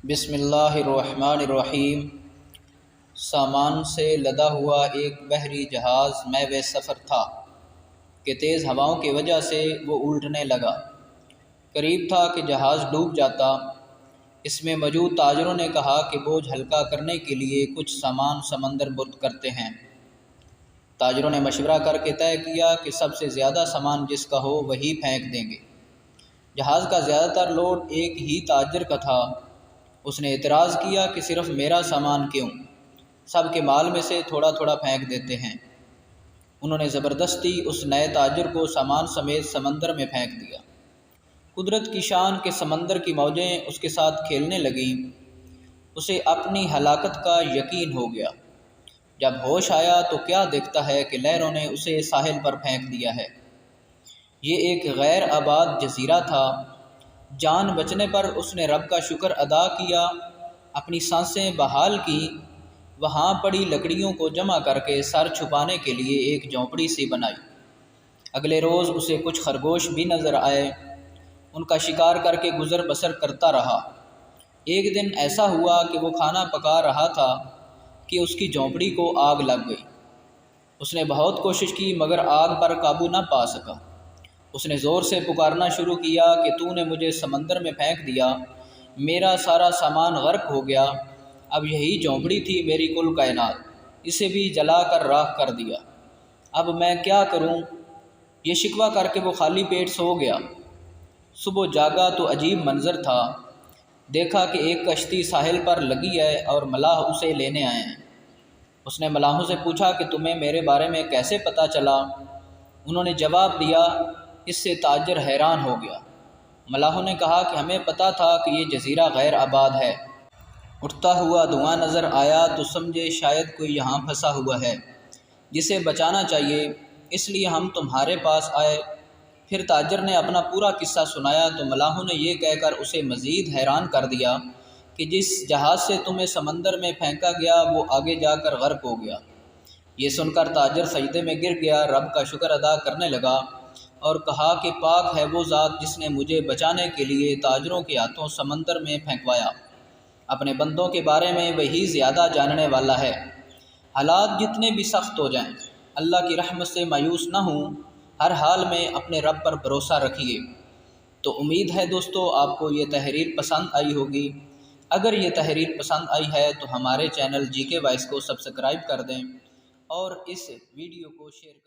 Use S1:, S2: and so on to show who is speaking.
S1: بسم اللہ الرحمن الرحیم۔ سامان سے لدا ہوا ایک بحری جہاز محو سفر تھا کہ تیز ہواؤں کی وجہ سے وہ الٹنے لگا۔ قریب تھا کہ جہاز ڈوب جاتا۔ اس میں موجود تاجروں نے کہا کہ بوجھ ہلکا کرنے کے لیے کچھ سامان سمندر برد کرتے ہیں۔ تاجروں نے مشورہ کر کے طے کیا کہ سب سے زیادہ سامان جس کا ہو وہی پھینک دیں گے۔ جہاز کا زیادہ تر لوڈ ایک ہی تاجر کا تھا۔ اس نے اعتراض کیا کہ صرف میرا سامان کیوں، سب کے مال میں سے تھوڑا تھوڑا پھینک دیتے ہیں۔ انہوں نے زبردستی اس نئے تاجر کو سامان سمیت سمندر میں پھینک دیا۔ قدرت کی شان کہ سمندر کی موجیں اس کے ساتھ کھیلنے لگیں۔ اسے اپنی ہلاکت کا یقین ہو گیا۔ جب ہوش آیا تو کیا دیکھتا ہے کہ لہروں نے اسے ساحل پر پھینک دیا ہے۔ یہ ایک غیر آباد جزیرہ تھا۔ جان بچنے پر اس نے رب کا شکر ادا کیا، اپنی سانسیں بحال کی، وہاں پڑی لکڑیوں کو جمع کر کے سر چھپانے کے لیے ایک جھونپڑی سی بنائی۔ اگلے روز اسے کچھ خرگوش بھی نظر آئے۔ ان کا شکار کر کے گزر بسر کرتا رہا۔ ایک دن ایسا ہوا کہ وہ کھانا پکا رہا تھا کہ اس کی جھونپڑی کو آگ لگ گئی۔ اس نے بہت کوشش کی مگر آگ پر قابو نہ پا سکا۔ اس نے زور سے پکارنا شروع کیا کہ تو نے مجھے سمندر میں پھینک دیا، میرا سارا سامان غرق ہو گیا، اب یہی جھونپڑی تھی میری کل کائنات، اسے بھی جلا کر راکھ کر دیا، اب میں کیا کروں؟ یہ شکوہ کر کے وہ خالی پیٹ سو گیا۔ صبح جاگا تو عجیب منظر تھا۔ دیکھا کہ ایک کشتی ساحل پر لگی ہے اور ملاح اسے لینے آئے ہیں۔ اس نے ملاحوں سے پوچھا کہ تمہیں میرے بارے میں کیسے پتہ چلا؟ انہوں نے جواب دیا۔ اس سے تاجر حیران ہو گیا۔ ملاحوں نے کہا کہ ہمیں پتہ تھا کہ یہ جزیرہ غیر آباد ہے۔ اٹھتا ہوا دھواں نظر آیا تو سمجھے شاید کوئی یہاں پھنسا ہوا ہے جسے بچانا چاہیے، اس لیے ہم تمہارے پاس آئے۔ پھر تاجر نے اپنا پورا قصہ سنایا تو ملاحوں نے یہ کہہ کر اسے مزید حیران کر دیا کہ جس جہاز سے تمہیں سمندر میں پھینکا گیا وہ آگے جا کر غرق ہو گیا۔ یہ سن کر تاجر سجدے میں گر گیا، رب کا شکر ادا کرنے لگا اور کہا کہ پاک ہے وہ ذات جس نے مجھے بچانے کے لیے تاجروں کے ہاتھوں سمندر میں پھینکوایا۔ اپنے بندوں کے بارے میں وہی زیادہ جاننے والا ہے۔ حالات جتنے بھی سخت ہو جائیں، اللہ کی رحمت سے مایوس نہ ہوں، ہر حال میں اپنے رب پر بھروسہ رکھیے۔ تو امید ہے دوستو آپ کو یہ تحریر پسند آئی ہوگی۔ اگر یہ تحریر پسند آئی ہے تو ہمارے چینل جی کے وائس کو سبسکرائب کر دیں اور اس ویڈیو کو شیئر کر دیں۔